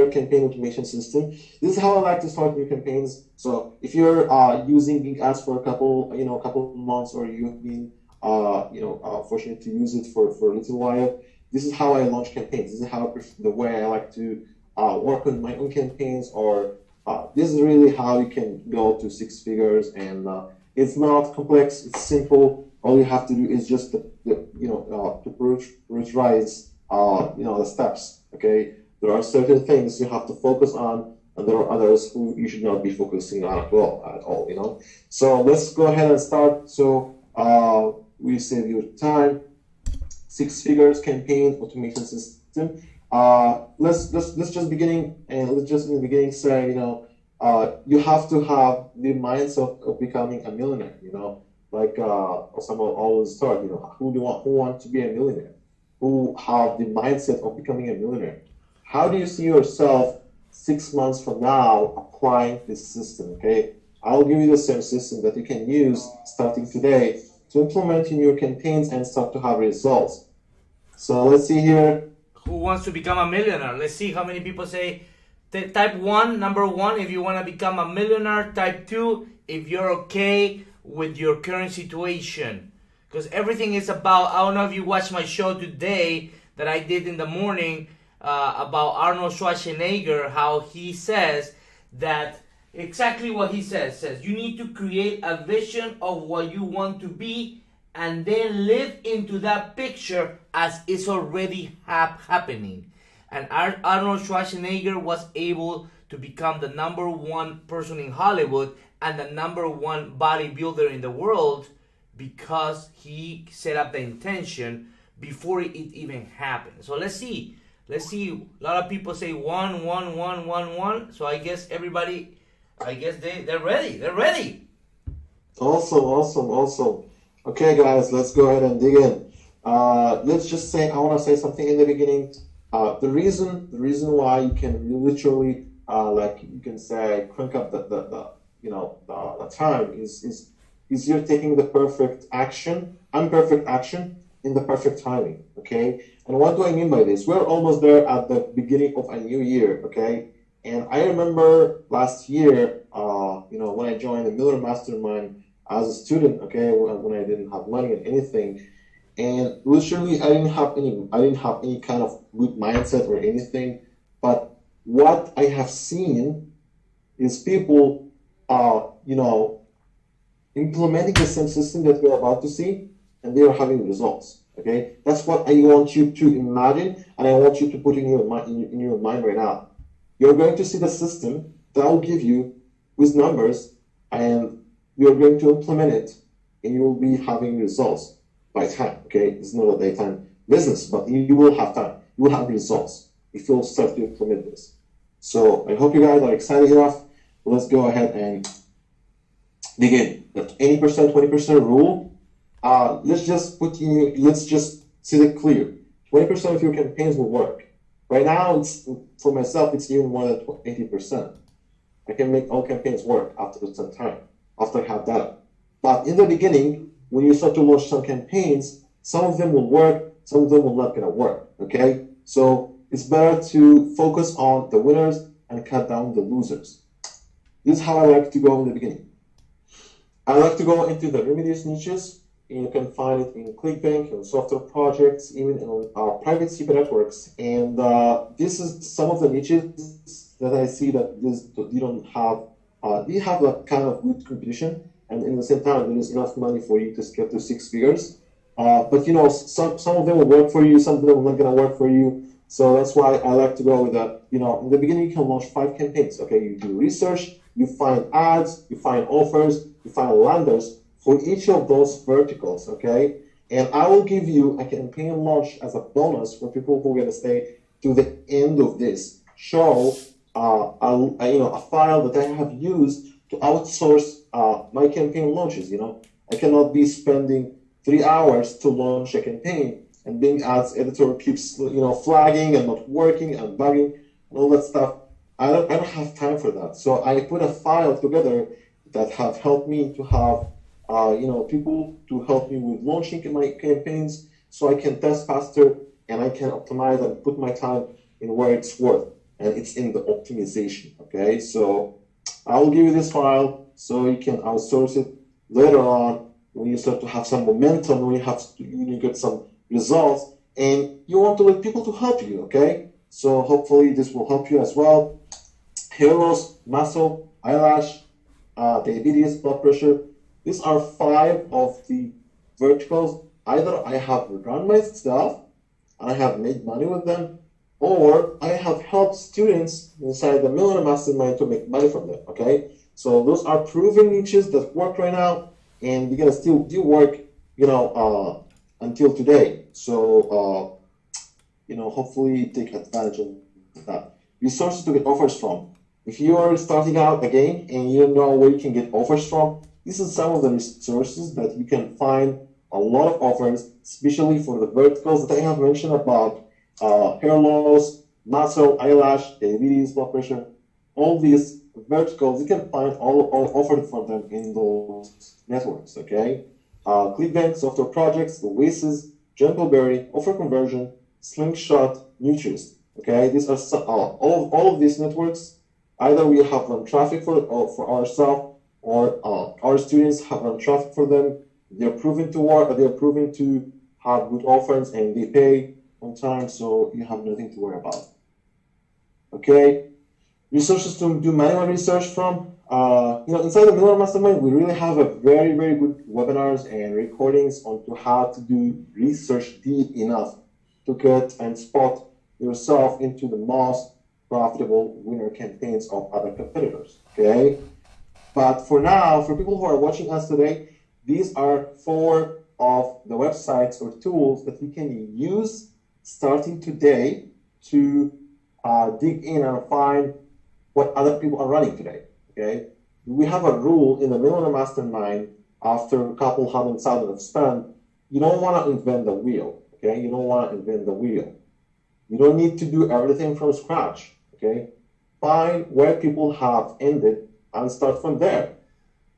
campaign automation system. This is how I like to start new campaigns. So if you're using big ads for a couple of months, or you've been fortunate to use it for a little while, this is how I launch campaigns. This is the way I like to work on my own campaigns, or this is really how you can go to six figures. And it's not complex. It's simple. All you have to do is just to prioritize the steps. Okay, there are certain things you have to focus on, and there are others who you should not be focusing on at all. So let's go ahead and start. So we save your time. Six figures campaign automation system. Let's just beginning, and let's just in the beginning say, you have to have the mindset of becoming a millionaire. Like someone always start. Who want to be a millionaire? Who have the mindset of becoming a millionaire? How do you see yourself 6 months from now applying this system? Okay, I'll give you the same system that you can use starting today to implement in your campaigns and start to have results. So let's see here. Who wants to become a millionaire? Let's see how many people say type 1, number 1, if you want to become a millionaire. Type 2, if you're okay with your current situation. Because everything is about, I don't know if you watched my show today that I did in the morning about Arnold Schwarzenegger, how he says that exactly what he says you need to create a vision of what you want to be, and then live into that picture as it's already happening. And Arnold Schwarzenegger was able to become the number 1 person in Hollywood and the number 1 bodybuilder in the world because he set up the intention before it even happened. So let's see. A lot of people say 1, 1, 1, 1, 1. So I guess everybody, they're ready. Awesome. Okay, guys, let's go ahead and dig in. Let's just say I want to say something in the beginning. The reason why you can literally you can say crank up the time is you're taking the imperfect action in the perfect timing. Okay, and what do I mean by this? We're almost there at the beginning of a new year. Okay, and I remember last year, when I joined the Miller Mastermind as a student, okay, when I didn't have money and anything, and literally I didn't have any kind of good mindset or anything. But what I have seen is people implementing the same system that we're about to see, and they are having results. Okay, that's what I want you to imagine, and I want you to put in your mind right now. You're going to see the system that I'll give you with numbers, and you're going to implement it, and you will be having results by time. Okay, it's not a daytime business, but you will have time. You will have results if you'll start to implement this. So I hope you guys are excited enough. Let's go ahead and begin. The 80%, 20% rule. Let's just set it clear. 20% of your campaigns will work. Right now, for myself, it's even more than 80%. I can make all campaigns work after some time, after I have data. But in the beginning, when you start to launch some campaigns, some of them will work, some of them will not gonna work. Okay, so it's better to focus on the winners and cut down the losers. This is how I like to go in the beginning. I like to go into the remedies niches. You can find it in ClickBank, in software projects, even in our private CP networks. And this is some of the niches that I see that you don't have. You have a kind of good competition, and in the same time, there is enough money for you to scale to 6 figures. But some of them will work for you, some of them are not gonna work for you. So that's why I like to go with that. In the beginning, you can launch 5 campaigns. Okay, you do research, you find ads, you find offers, you find landers for each of those verticals. Okay, and I will give you a campaign launch as a bonus for people who are gonna stay to the end of this show. A file that I have used to outsource my campaign launches. I cannot be spending 3 hours to launch a campaign, and Bing Ads editor keeps flagging and not working and bugging and all that stuff. I don't have time for that. So I put a file together that have helped me to have people to help me with launching my campaigns, so I can test faster and I can optimize and put my time in where it's worth. and it's in the optimization. Okay, so I will give you this file so you can outsource it later on when you start to have some momentum, when you get some results, and you want to let people to help you. Okay, so hopefully this will help you as well. Hair loss, muscle, eyelash, diabetes, blood pressure. These are five of the verticals. Either I have run my stuff and I have made money with them, or I have helped students inside the Millionaire Mastermind to make money from them. Okay, so those are proven niches that work right now, and they're gonna still do work, until today. So hopefully take advantage of that. Resources to get offers from. If you are starting out again and you don't know where you can get offers from, this is some of the resources that you can find a lot of offers, especially for the verticals that I have mentioned about hair loss, muscle, eyelash, diabetes, blood pressure. All these verticals, you can find all offered from them in those networks, okay? ClickBank, software projects, Oasis, Jungleberry, offer conversion, Slingshot, Nutrius. Okay, these are all of these networks. Either we have run traffic for ourselves, or our students have run traffic for them. They're proven to work. They're proven to have good offers, and they pay on time, so you have nothing to worry about. Okay, resources to do manual research from. Inside the Miller Mastermind, we really have a very, very good webinars and recordings on to how to do research deep enough to get and spot yourself into the most profitable winner campaigns of other competitors. Okay, but for now, for people who are watching us today, these are four of the websites or tools that we can use starting today to dig in and find what other people are running today. Okay, we have a rule in the Millionaire Mastermind. After a couple $100,000 of spend, you don't want to invent the wheel. Okay, you don't want to invent the wheel. You don't need to do everything from scratch. Okay, find where people have ended and start from there.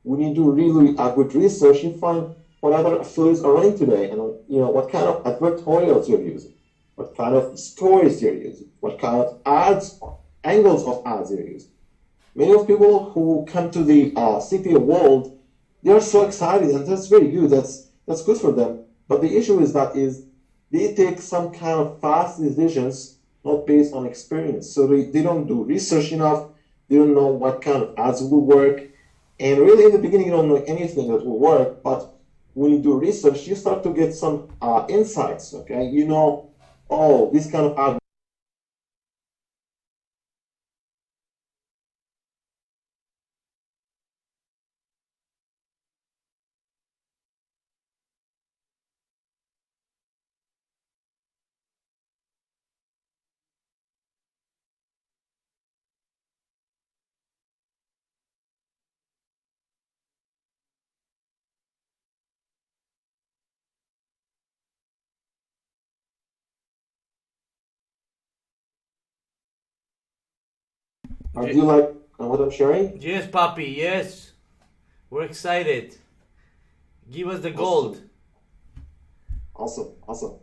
When you do really good research, you find what other affiliates are running today, and what kind of advertorials you're using, what kind of stories you're using, what kind of ads, angles of ads you're using. Many of people who come to the CPA world, they are so excited, and that's very good. That's good for them. But the issue is they take some kind of fast decisions, not based on experience. So they don't do research enough. They don't know what kind of ads will work. And really, in the beginning, you don't know anything that will work. But when you do research, you start to get some insights. Okay, oh, this kind of ad do you like what I'm sharing? Yes, Papi, yes. We're excited. Give us the gold. Awesome, awesome.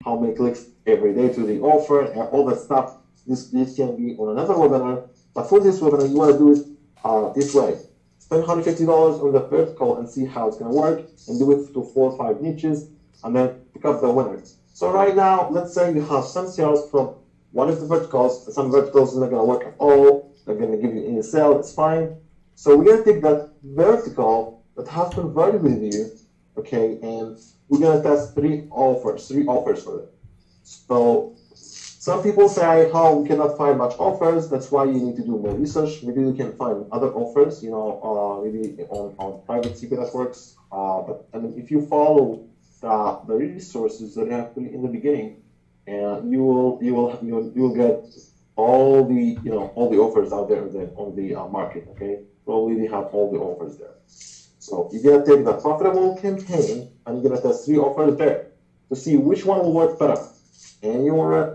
how many clicks every day to the offer, and all that stuff. This can be on another webinar, but for this webinar, you want to do it this way. Spend $150 on the vertical and see how it's going to work, and do it to 4 or 5 niches, and then pick up the winner. So right now, let's say you have some sales from one of the verticals, and some verticals are not going to work at all. They're going to give you any sale, it's fine. So we're going to take that vertical that has converted with you, okay, and we're going to test three offers for it. So some people say, we cannot find much offers. That's why you need to do more research. Maybe you can find other offers, maybe on private secret networks. But I mean, if you follow the resources that I have put in the beginning, and you will get all the offers out there on the market. Okay, probably they have all the offers there. So you're gonna take the profitable campaign and you're gonna test 3 offers there to see which one will work better. And you wanna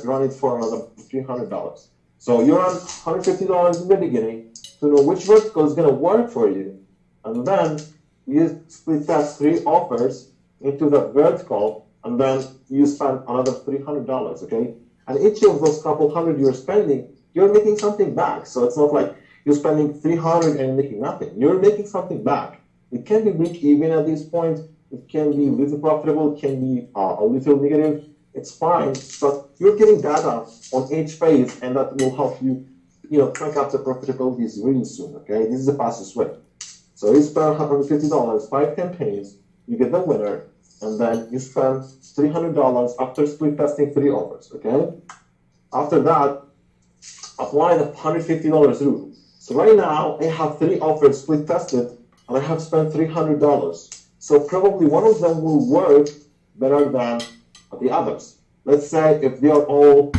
run it for another $300. So you run $150 in the beginning to know which vertical is gonna work for you, and then you split test 3 offers into the vertical, and then you spend another $300. Okay, and each of those couple hundred you're spending, you're making something back. So it's not like you're spending $300 and making nothing. You're making something back. It can be break even at this point. It can be a little profitable. It can be a little negative. It's fine, but you're getting data on each phase, and that will help you, crank up the profitability really soon. Okay, this is the fastest way. So you spend $150, 5 campaigns, you get the winner, and then you spend $300 after split testing 3 offers. Okay, after that, apply the $150 rule. So right now I have 3 offers split tested, and I have spent $300. So probably one of them will work better than the others. Let's say if they are all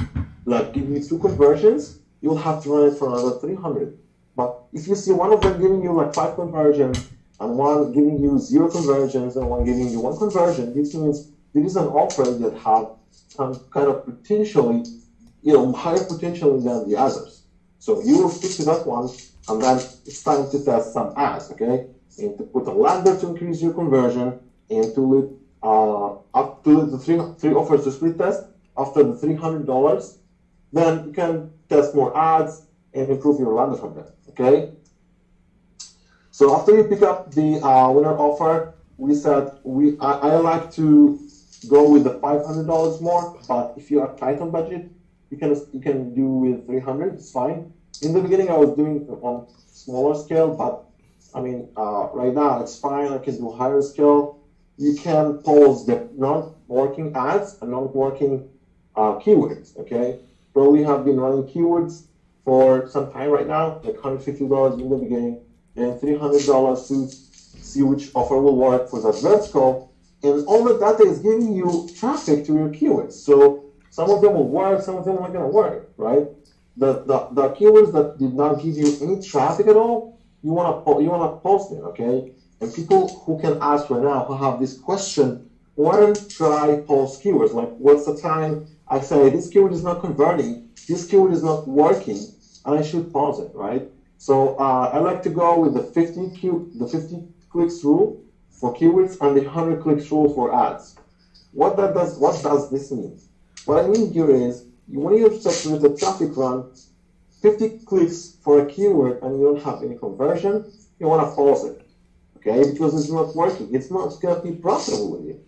like giving you 2 conversions, you'll have to run it for another 300. But if you see one of them giving you like 5 conversions, and one giving you 0 conversions, and one giving you 1 conversion, this means there is an offer that have some kind of potentially, higher potential than the others. So you will stick to that one, and then it's time to test some ads, okay? And to put a ladder to increase your conversion, and to up to the three offers to split test after the $300, then you can test more ads and improve your ladder from there, okay? So after you pick up the winner offer, we said I like to go with the $500 more, but if you are tight on budget, you can do with 300. It's fine. In the beginning, I was doing on smaller scale, but I mean, right now it's fine. I can do higher scale. You can pause the non-working ads and non-working keywords. Okay, probably have been running keywords for some time right now, like $150 in the beginning, and $300 to see which offer will work for that vertical. And all the data is giving you traffic to your keywords. So some of them will work, some of them are not going to work, right? The keywords that did not give you any traffic at all, you want to post them, okay? And people who can ask right now, who have this question, why don't try post keywords? Like, what's the time I say this keyword is not converting, this keyword is not working, and I should pause it, right? So I like to go with the 50 clicks rule for keywords and the 100 clicks rule for ads. What does this mean? What I mean here is, when you're set with a traffic run, 50 clicks for a keyword and you don't have any conversion, you want to pause it, okay? Because it's not working. It's not going to be profitable with you.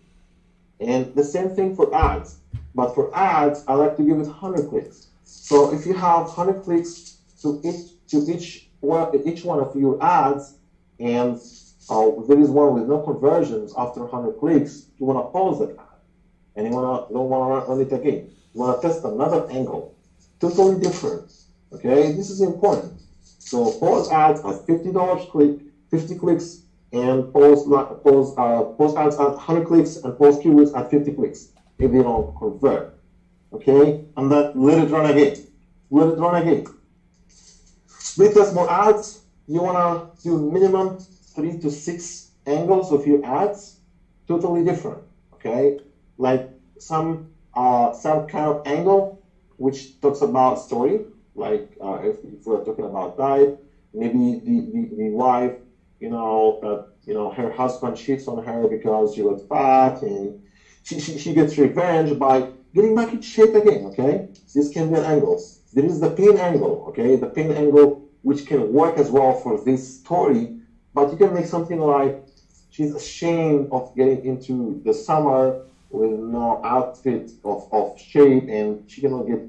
And the same thing for ads. But for ads, I like to give it 100 clicks. So if you have 100 clicks to each one of your ads, and there is one with no conversions after 100 clicks, you want to pause that ad, and you don't want to run it again. You want to test another angle, totally different. Okay, this is important. So pause ads at $50 click, 50 clicks, and pause ads at 100 clicks, and pause keywords at 50 clicks if they don't convert. Okay, and then let it run again. Let it run again. Split test more ads. You wanna do minimum 3 to 6 angles of your ads, totally different. Okay, like some kind of angle which talks about story, like if we're talking about diet, maybe the wife, her husband cheats on her because she got fat, and she gets revenge by getting back in shape again, okay? This can be an angle. There is the pain angle, okay? The pain angle, which can work as well for this story, but you can make something like she's ashamed of getting into the summer with no outfit of shape, and she cannot get,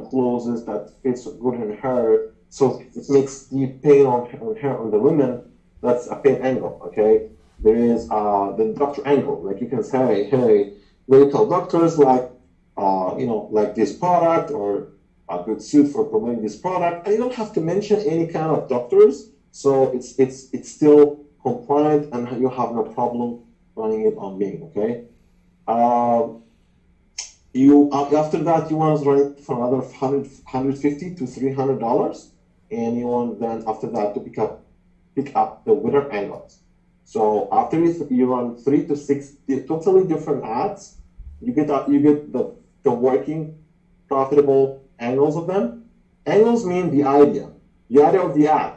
clothes that fits good on her. So it makes the pain on the women. That's a pain angle, okay? There is the doctor angle. Like you can say, hey, medical doctors like this product or a good suit for promoting this product. And you don't have to mention any kind of doctors. So it's still compliant and you have no problem running it on Bing, okay? You after that you want to run it for another 150 to $300, and you want then after that to pick up the winner angles. So after you run 3 to 6 totally different ads, you get the working profitable angles of them. Angles mean the idea of the ad.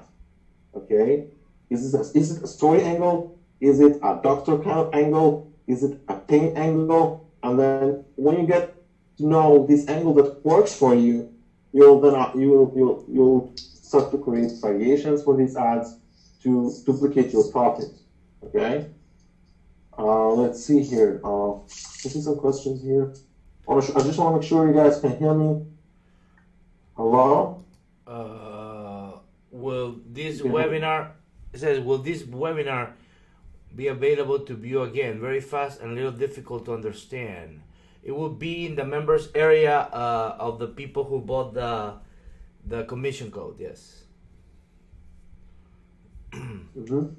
Okay, is it a story angle? Is it a doctor kind of angle? Is it a pain angle? And then when you get to know this angle that works for you, you'll start to create variations for these ads to duplicate your profit. Okay. Let's see here. I see some questions here. I just want to make sure you guys can hear me. Hello. Will this webinar, it says, will this webinar be available to view again? Very fast and a little difficult to understand. It will be in the members area of the people who bought the commission code. Yes. Mm-hmm.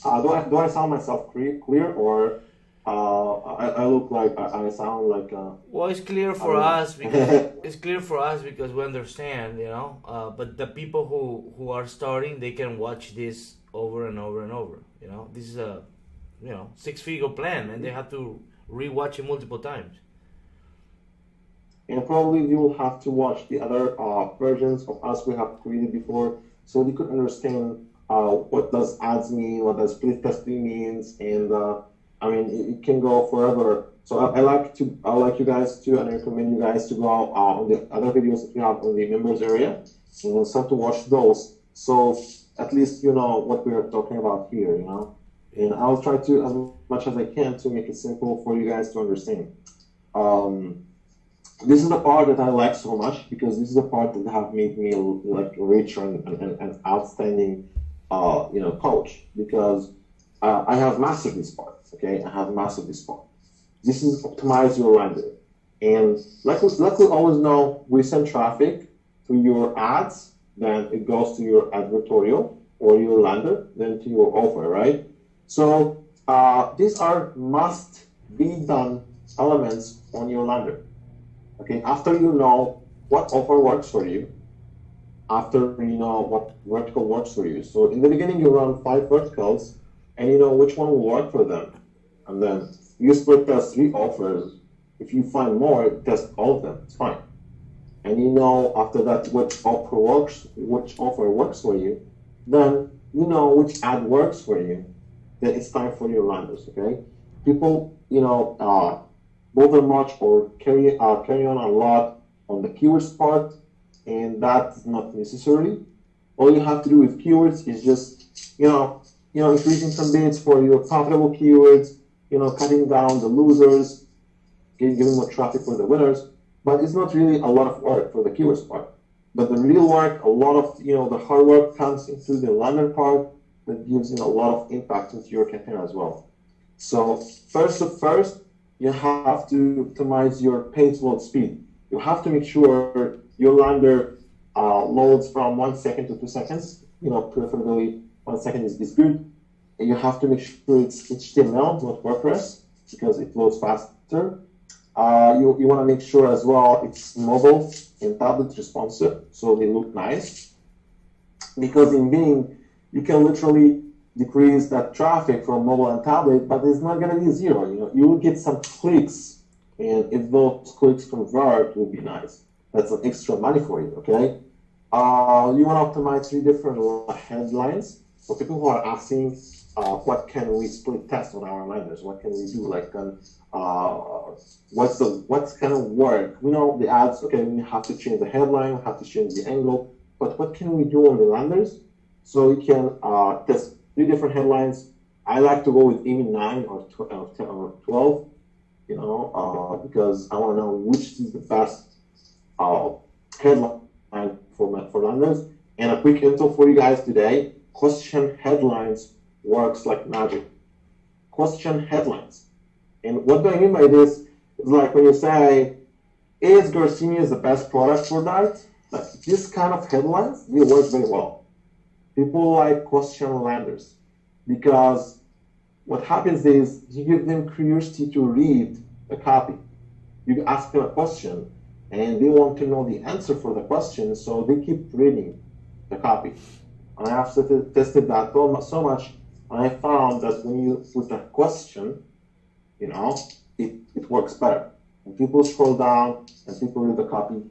Do I sound myself clear, or I look like I sound like? Well, it's clear for us because we understand, But the people who are starting, they can watch this over and over and over. This is a 6-figure plan, and they have to rewatch it multiple times. And probably you will have to watch the other versions of us we have created before, so you could understand what does ads mean, what does split testing means, and it can go forever. So I like you guys to, and I recommend you guys to go on the other videos that we have on the members area, and start to watch those. So at least you know what we are talking about here, And I'll try to, as much as I can, to make it simple for you guys to understand. This is the part that I like so much because this is the part that have made me like richer and outstanding, coach, because I have mastered this part. Okay, I have mastered this part. This is optimize your lander, and like we always know, we send traffic to your ads, then it goes to your advertorial or your lander, then to your offer, right? So these are must be done elements on your lander. Okay, after you know what offer works for you, after you know what vertical works for you. So in the beginning, you run 5 verticals, and you know which one will work for them. And then you split test 3 offers. If you find more, test all of them. It's fine. And you know after that which offer works for you. Then you know which ad works for you. Then it's time for your landers. Okay, people bother much or carry on a lot on the keywords part, and that's not necessary. All you have to do with keywords is just increasing some bids for your profitable keywords, cutting down the losers, giving more traffic for the winners. But it's not really a lot of work for the keywords part. But the real work, a lot of the hard work comes into the lander part that gives a lot of impact into your campaign as well. So first, you have to optimize your page load speed. You have to make sure your lander loads from 1 second to 2 seconds. Preferably 1 second is good. And you have to make sure it's HTML, not WordPress, because it loads faster. You want to make sure as well it's mobile and tablet responsive, so they look nice. Because in Bing, you can literally decrease that traffic from mobile and tablet, but it's not going to be zero. You will get some clicks, and if those clicks convert, it will be nice. That's an extra money for you. Okay. You want to optimize 3 different headlines. For people who are asking, what can we split test on our landers? What can we do? Like, what's gonna work? We know the ads. Okay, we have to change the headline, we have to change the angle, but what can we do on the landers? So we can test 3 different headlines. I like to go with even 9 or 10 or 12, because I want to know which is the best headline for landers. And a quick info for you guys today: question headlines works like magic. Question headlines. And what do I mean by this? Is like when you say, is Garcinia the best product for that? Like this kind of headlines, they work very well. People like question landers because what happens is you give them curiosity to read the copy. You ask them a question and they want to know the answer for the question, so they keep reading the copy. And I have tested that so much, and I found that when you put a question, it works better. And people scroll down and people read the copy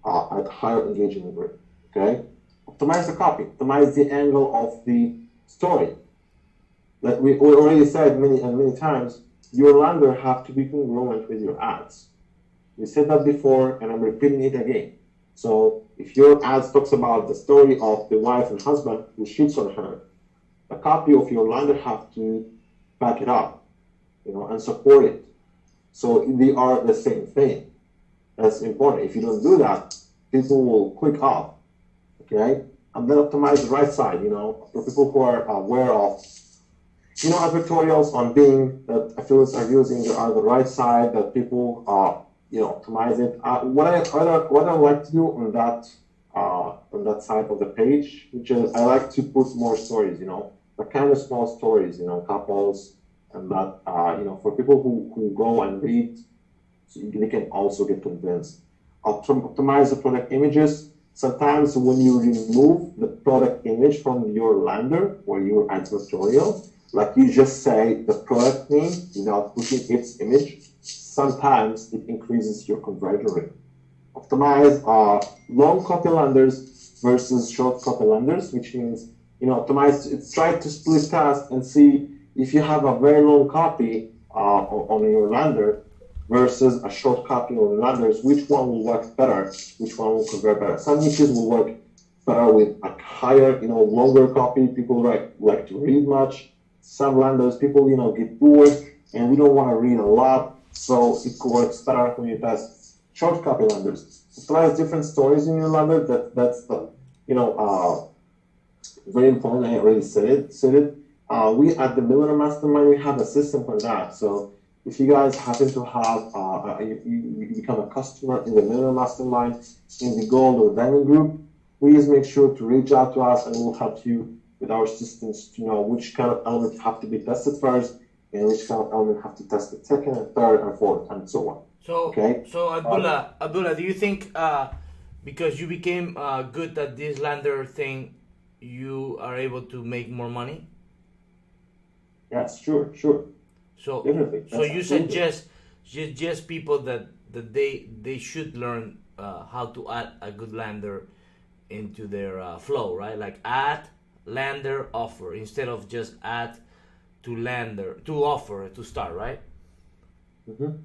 at higher engagement rate. Okay? Optimize the copy, optimize the angle of the story. Like we already said many times, your lander have to be congruent with your ads. We said that before, and I'm repeating it again. So if your ads talks about the story of the wife and husband who cheats on her, a copy of your lander have to back it up, and support it. So they are the same thing. That's important. If you don't do that, people will click off. Okay? And then optimize the right side, for people who are aware of advertorials on Bing that affiliates are using are the right side that people optimize it. What I like to do on that side of the page, which is I like to put more stories, the kind of small stories, couples, and that for people who go and read, so they can also get convinced. Optimize the product images. Sometimes when you remove the product image from your lander or your advertorial, like you just say the product name without putting its image, sometimes it increases your conversion rate. Optimize long copy landers versus short copy landers, which means, try to split test and see if you have a very long copy on your lander versus a short copy on landers, which one will work better, which one will convert better. Some niches will work better with a higher, longer copy. People like to read much. Some landers, people, get bored and we don't want to read a lot, so it works better when you test short copy landers. Optimize different stories in your lander. That's the, very important. I already said it. We at the Millionaire Mastermind, we have a system for that. So if you guys happen to have, you become a customer in the Millionaire Mastermind in the Gold or Diamond group, please make sure to reach out to us and we'll help you with our systems to know which kind of elements have to be tested first and which kind of element have to test it second and third and fourth and so on. So Abdullah, do you think because you became good at this lander thing, you are able to make more money? Yes, sure. So definitely. So you suggest people that they should learn how to add a good lander into their flow, right? Like add, lander, offer, instead of just add to lander, to offer, to start, right? Mm-hmm.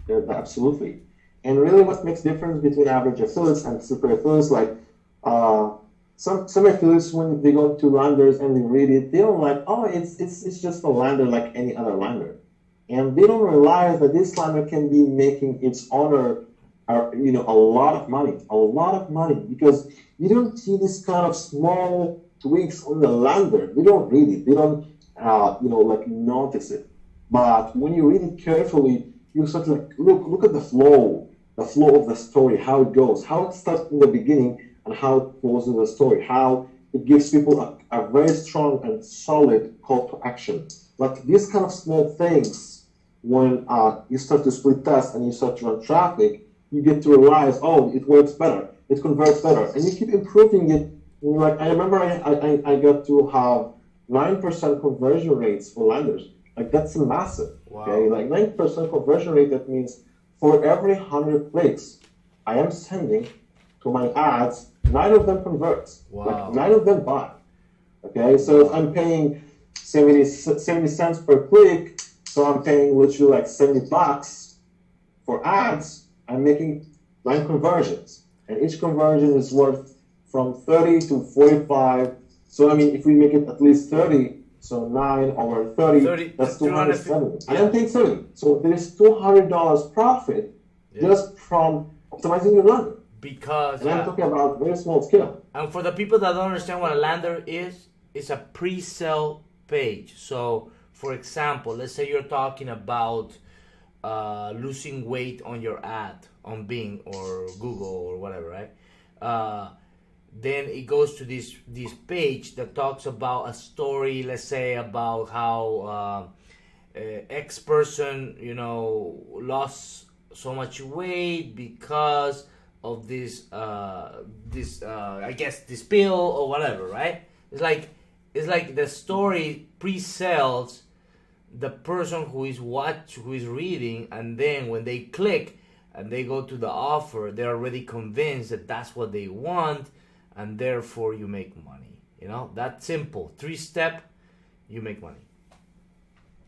Yeah, absolutely. And really what makes difference between average affiliates and super affiliates, like some affiliates, when they go to landers and they read it, they don't like, it's just a lander like any other lander. And they don't realize that this lander can be making its owner a lot of money, because you don't see this kind of small tweaks on the lander. They don't read it. They don't, notice it. But when you read it carefully, you start to look at the flow of the story, how it goes, how it starts in the beginning and how it closes the story, how it gives people a very strong and solid call to action. Like these kind of small things, when you start to split test and you start to run traffic, you get to realize, it works better, it converts better, and you keep improving it. Like I remember I got to have 9% conversion rates for landers. Like that's massive. Wow. Okay, like 9% conversion rate, that means for every 100 clicks I am sending to my ads, 9 of them converts. Wow. Like 9 of them buy. Okay, so if I'm paying 70 cents per click, so I'm paying literally like $70 for ads, I'm making 9 conversions. And each conversion is worth from 30 to 45. So I mean, if we make it at least 30, so 9 over 30, that's 270. And I'm paying 30. So there's $200 profit just from optimizing your lander. Because and I'm talking about very small scale. And for the people that don't understand what a lander is, it's a pre-sale page. So, for example, let's say you're talking about losing weight on your ad on Bing or Google or whatever, right? Then it goes to this page that talks about a story, let's say about how X person, lost so much weight because of this I guess this pill or whatever, right? It's like the story pre-sells the person who is reading, and then when they click and they go to the offer, they're already convinced that that's what they want, and therefore you make money. That's simple. 3-step, you make money.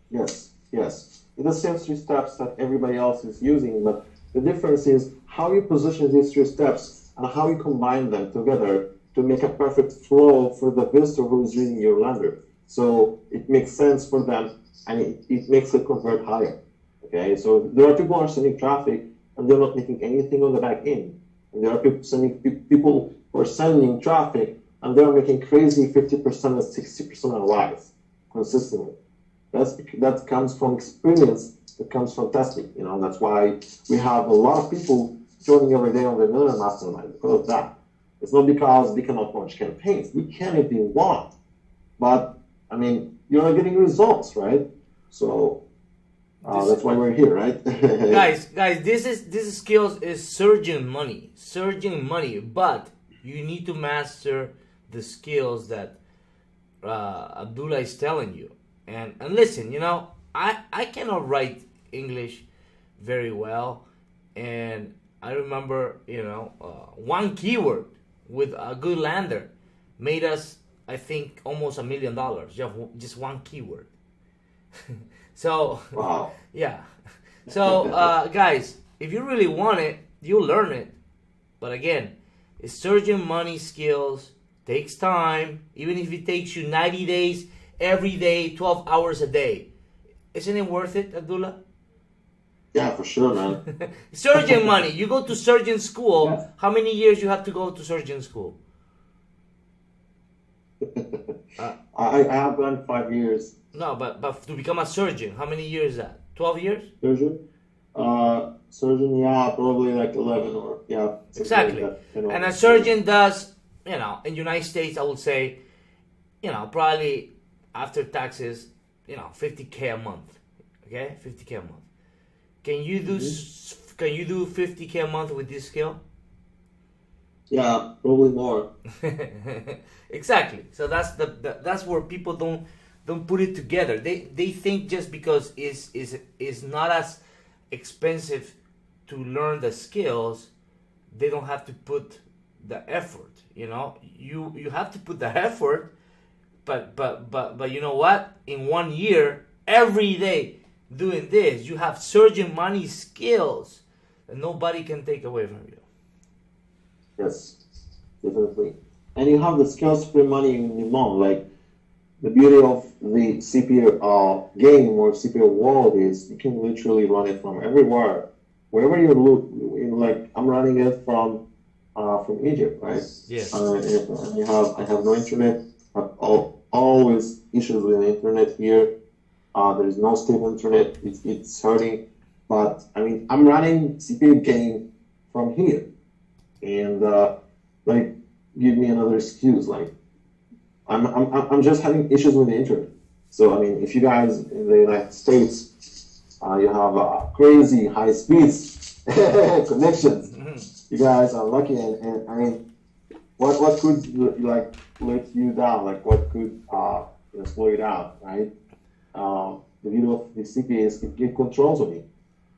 Yes. It's the same 3 steps that everybody else is using, but the difference is how you position these 3 steps and how you combine them together to make a perfect flow for the visitor who is reading your lander. So it makes sense for them, and it makes it convert higher. Okay, so there are people who are sending traffic and they're not making anything on the back end. And there are people who are sending traffic and they're making crazy 50% and 60% ROIs consistently. That comes from experience. It comes from testing. That's why we have a lot of people joining every day on the Millionaire Mastermind because of that. It's not because we cannot launch campaigns. We can if we want, but I mean, you're not getting results, right? So that's why we're here, right? guys, this skills is surging money, but you need to master the skills that Abdullah is telling you. And listen, I cannot write English very well, and I remember, one keyword with a good lander made us, I think, almost $1 million. Just one keyword. So, wow. Yeah. So, guys, if you really want it, you'll learn it. But again, it's surging money skills, takes time, even if it takes you 90 days, every day, 12 hours a day. Isn't it worth it, Abdullah? Yeah, for sure, man. Surgeon money. You go to surgeon school. Yeah. How many years you have to go to surgeon school? I have done 5 years. No, but to become a surgeon, how many years is that? 12 years? Surgeon? Surgeon, yeah, probably like 11 or, yeah. Exactly. Like that, And a surgeon does, in the United States, I would say, probably after taxes, $50K a month. Okay? $50K a month. Can you do 50K a month with this skill? Yeah, probably more. Exactly. So that's where people don't put it together. They think just because is not as expensive to learn the skills, they don't have to put the effort. You have to put the effort, but you know what? In 1 year, every day doing this, you have surgeon money skills that nobody can take away from you. Yes, definitely. And you have the skills for money in demand. Like the beauty of the CPO game or CPO world is you can literally run it from everywhere, wherever you look. Like I'm running it from Egypt, right? Yes. And I have no internet. I have always issues with the internet here. There is no stable internet. It's hurting. But I mean, I'm running CPA game from here, and give me another excuse. Like, I'm just having issues with the internet. So I mean, if you guys in the United States, you have crazy high speeds connections. Mm-hmm. You guys are lucky, and I mean, what could let you down? Like, what could slow you down, right? The beauty of the CPA is it controls on you.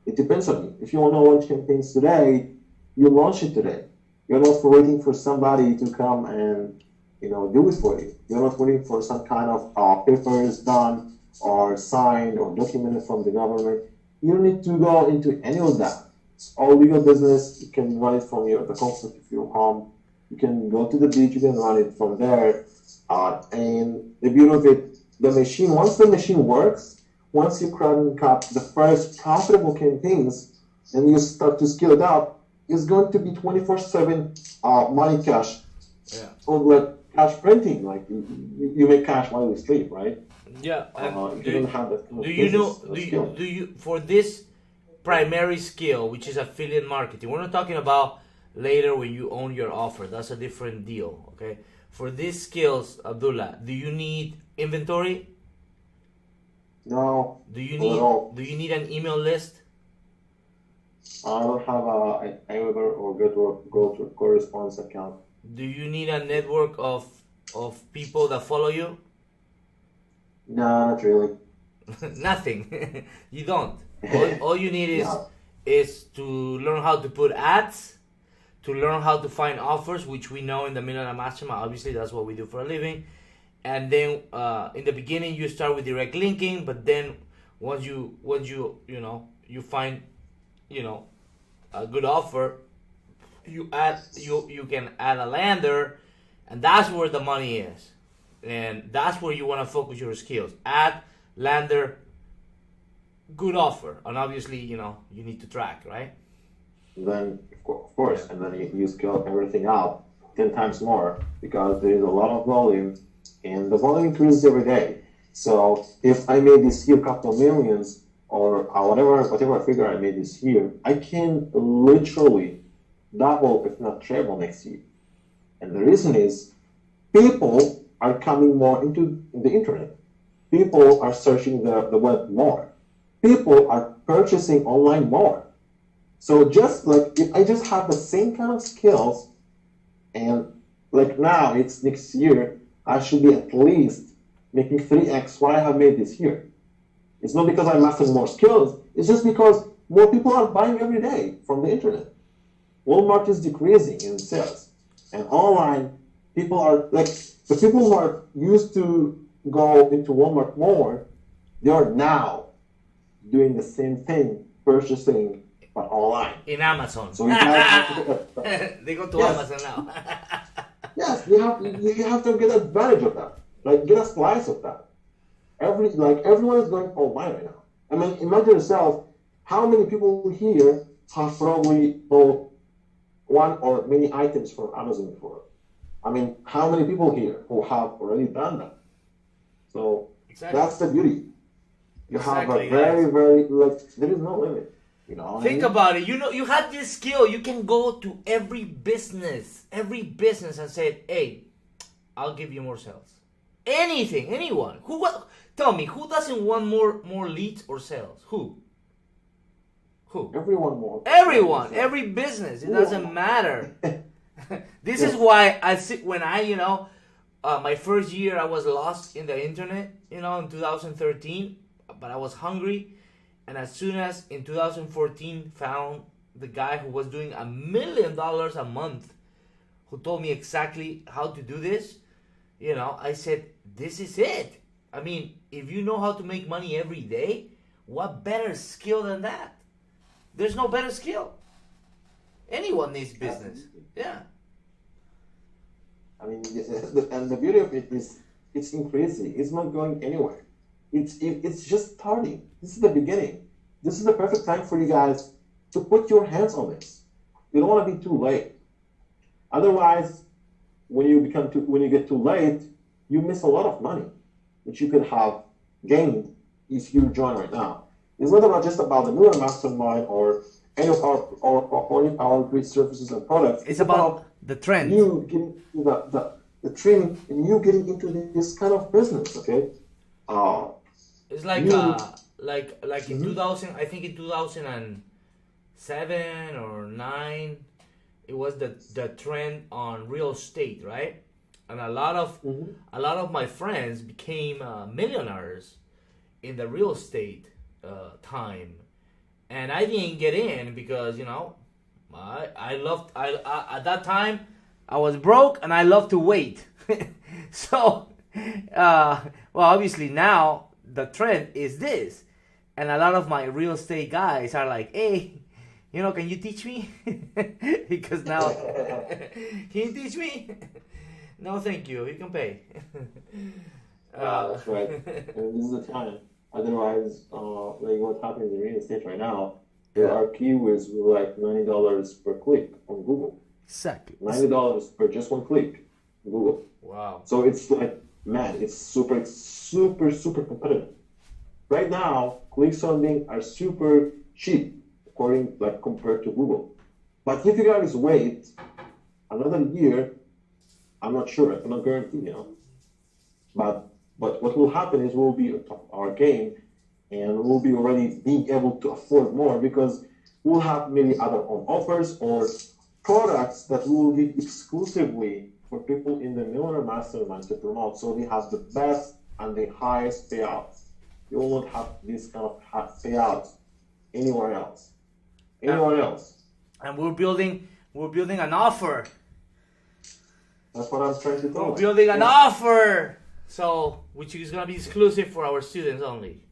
It depends on you. If you want to launch campaigns today, you launch it today. You're not waiting for somebody to come and do it for you. You're not waiting for some kind of papers done or signed or documented from the government. You don't need to go into any of that. It's all legal business. You can run it from the comfort of your home. You can go to the beach. You can run it from there. And the beauty of it, once the machine works, once you crank up the first profitable campaigns and you start to scale it up, it's going to be 24/7 money cash. Yeah. Or like cash printing, like you make cash while you sleep, right? Yeah. You don't have that kind of Do you know? skill. Do you for this primary skill, which is affiliate marketing? We're not talking about later when you own your offer. That's a different deal. Okay. For these skills, Abdullah, do you need inventory? No, Do you not at all. need an email list? I don't have an Aweber or go to a correspondence account. Do you need a network of people that follow you? No, not really. Nothing. You don't. All you need Yeah. is to learn how to put ads, to learn how to find offers, which we know in the Millionaire Mastermind. Obviously, that's what we do for a living. And then in the beginning, you start with direct linking, but then once you find a good offer, you can add a lander, and that's where the money is, and that's where you want to focus your skills. Add lander, good offer, and obviously you need to track, right? Then of course, and then you scale everything out 10 times more because there is a lot of volume, and the volume increases every day. So if I made this year couple of millions or whatever figure I made this year, I can literally double, if not triple, next year. And the reason is people are coming more into the internet. People are searching the web more. People are purchasing online more. So just like if I just have the same kind of skills, and like now it's next year, I should be at least making 3x what I have made this year. It's not because I mastered more skills, it's just because more people are buying every day from the internet. Walmart is decreasing in sales. And online, people are like, the people who are used to go into Walmart more, they are now doing the same thing, purchasing, but online. In Amazon. So you have to They go to Yes. Amazon now. yes, you have to get advantage of that. Like get a slice of that. Everyone is going online right now. I mean, imagine yourself, how many people here have probably bought one or many items from Amazon before? I mean, how many people here who have already done that? So Exactly. that's the beauty. You have Exactly, a very, guys. very there is no limit. You know what I Think mean? about it. You have this skill. You can go to every business, and say, "Hey, I'll give you more sales." Anything, anyone. Tell me, who doesn't want more leads or sales? Who? Everyone wants. Everyone, every business. It doesn't matter. This is why when my first year I was lost in the internet, in 2013, but I was hungry, and as soon as in 2014 found the guy who was doing $1 million a month, who told me exactly how to do this, I said, this is it. I mean, if you know how to make money every day, what better skill than that? There's no better skill. Anyone needs business. Yeah. I mean, and the beauty of it is it's increasing. It's not going anywhere. It's just starting. This is the beginning. This is the perfect time for you guys to put your hands on this. You don't want to be too late. Otherwise, when you get too late, you miss a lot of money that you could have gained if you join right now. It's not just about the Millionaire Mastermind or any of our great services and products. It's about the trend. You getting the training and you getting into this kind of business. Okay. It's like in 2000, I think in 2007 or 9, it was the trend on real estate, right? And a lot of my friends became millionaires in the real estate time, and I didn't get in because I at that time I was broke and I love to wait. So, well, obviously now the trend is this. And a lot of my real estate guys are like, hey, can you teach me? Because now, can you teach me? No, thank you. You can pay. That's right. And this is the time. Otherwise, like what happens in real estate right now, there are keywords with like $90 per click on Google. Exactly. $90 per just one click on Google. Wow. So it's like, man, it's super, super, super competitive. Right now, clicks on Bing are super cheap, compared to Google. But if you guys wait another year, I'm not sure. I cannot guarantee, But what will happen is we'll be at our game, and we'll be already being able to afford more because we'll have maybe other offers or products that we will give exclusively for people in the Millionaire Mastermind to promote. So they have the best and the highest payout. You will not have this kind of payouts anywhere else. And we're building an offer. That's what I'm trying to tell you. We're building an offer. So, which is gonna be exclusive for our students only.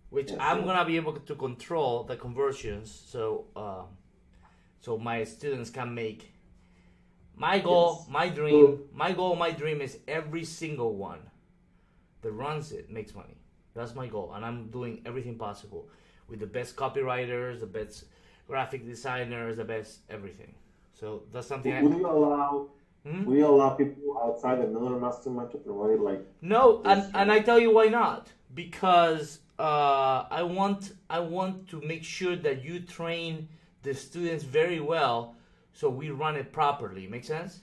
Which I'm gonna be able to control the conversions, so my students can make. My goal, my dream is every single one that runs it makes money. That's my goal, and I'm doing everything possible with the best copywriters, the best graphic designers, the best everything. So that's something. Will you allow people outside the Millionaire Mastermind to promote it? Like no, and I tell you why not? Because I want to make sure that you train the students very well, so we run it properly. Make sense?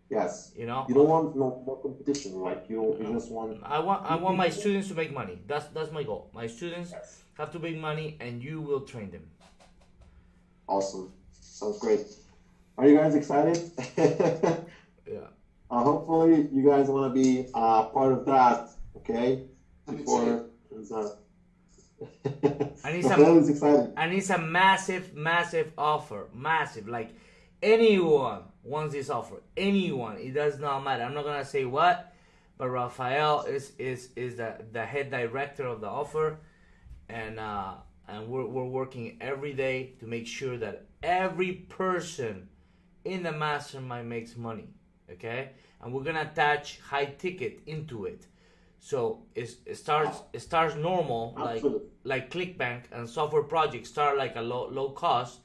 Yes. You don't want no more competition. Like you just want. I want my students to make money. That's my goal. My students have to make money, and you will train them. Awesome. Sounds great. Are you guys excited? Yeah. Hopefully, you guys want to be part of that. Okay. Before and it's a massive offer. Massive. Like anyone wants this offer. Anyone. It does not matter. I'm not gonna say what, but Rafael is the head director of the offer, and we're working every day to make sure that every person in the mastermind makes money. Okay, and we're gonna attach high ticket into it. So it starts normal, like ClickBank and software projects start like a low cost,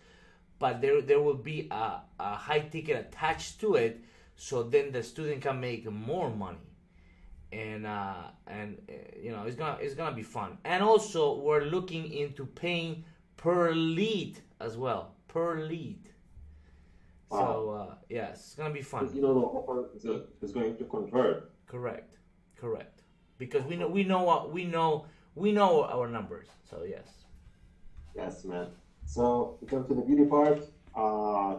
but there will be a high ticket attached to it, so then the student can make more money, and it's gonna be fun. And also we're looking into paying per lead as well, per lead. Wow. So yes, it's gonna be fun. The offer is going to convert. Correct. Because we know our numbers. So yes. Yes, man. So we come to the beauty part.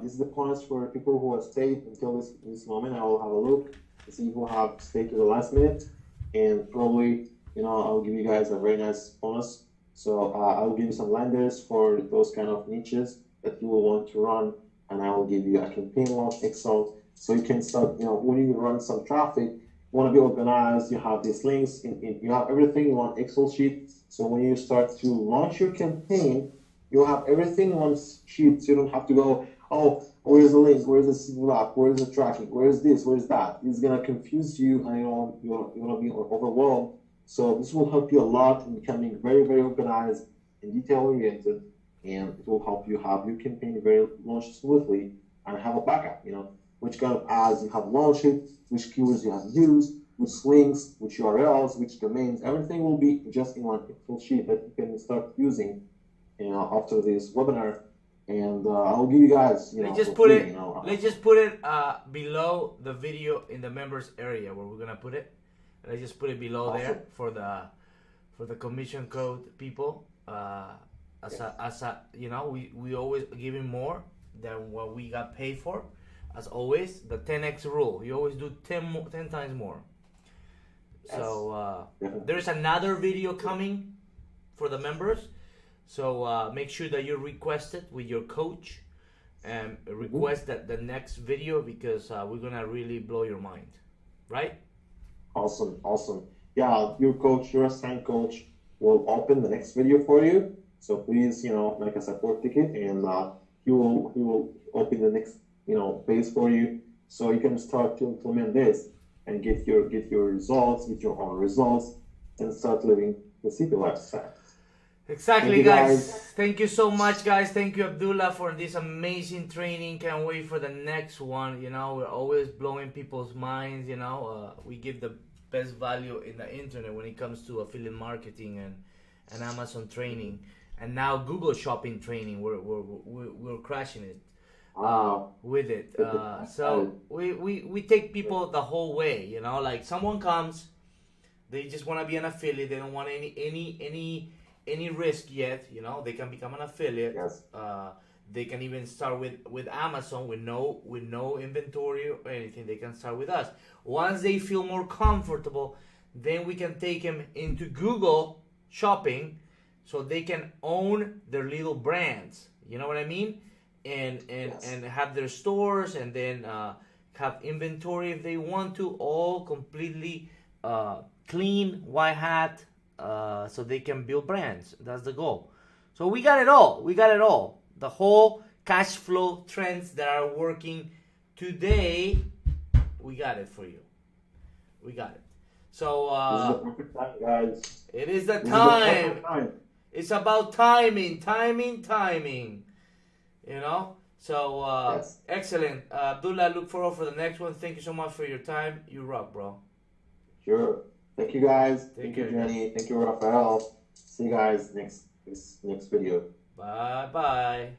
This is the points for people who have stayed until this moment. I will have a look to see who have stayed to the last minute, and probably I'll give you guys a very nice bonus. So I'll give you some lenders for those kind of niches that you will want to run, and I will give you a campaign launch Excel, so you can start. When you run some traffic, you want to be organized. You have these links, you have everything in one Excel sheet. So when you start to launch your campaign, you'll have everything in one sheet. So you don't have to go, oh, where's the link? Where's the block? Where's the tracking? Where's this? Where's that? It's gonna confuse you, and you're gonna be overwhelmed. So this will help you a lot in becoming very, very organized and detail oriented, and it will help you have your campaign launched smoothly and have a backup. Which kind of ads you have launched it, which keywords you have used, which links, which URLs, which domains. Everything will be just in one Excel sheet that you can start using, after this webinar. And I'll give you guys, let's just put it below the video in the members area where we're gonna put it. Let's just put it below there for the commission code people. We always giving more than what we got paid for. As always, the 10x rule. You always do 10 times more. Yes. So there's another video coming for the members. So make sure that you request it with your coach, and request that the next video, because we're gonna really blow your mind, right? Awesome, awesome. Yeah, your coach, your assigned coach, will open the next video for you. So please, make a support ticket, and he will open the next, phase for you, so you can start to implement this and get your results, get your own results, and start living the city lifestyle. Thank Exactly, you, guys. guys. Thank you so much, guys. Thank you, Abdullah, for this amazing training. Can't wait for the next one. We're always blowing people's minds. We give the best value in the internet when it comes to affiliate marketing and Amazon training, and now Google Shopping training. We're crashing it with it. So we take people the whole way. Like someone comes, they just want to be an affiliate. They don't want any risk yet. They can become an affiliate. Yes. They can even start with Amazon with no inventory or anything. They can start with us. Once they feel more comfortable, then we can take them into Google Shopping, so they can own their little brands. You know what I mean? And Yes. and have their stores, and then have inventory if they want to, all completely clean, white hat, so they can build brands. That's the goal. So we got it all. We got it all. The whole cash flow trends that are working today, we got it for you. We got it. So This is the perfect time, guys. it is the This is the time. perfect time. It's about timing. So Yes. excellent. Abdullah, look forward for the next one. Thank you so much for your time. You rock, bro. Sure. Thank you, guys. Take Thank you, care. Jenny. Thank you, Rafael. See you guys next video. Bye bye.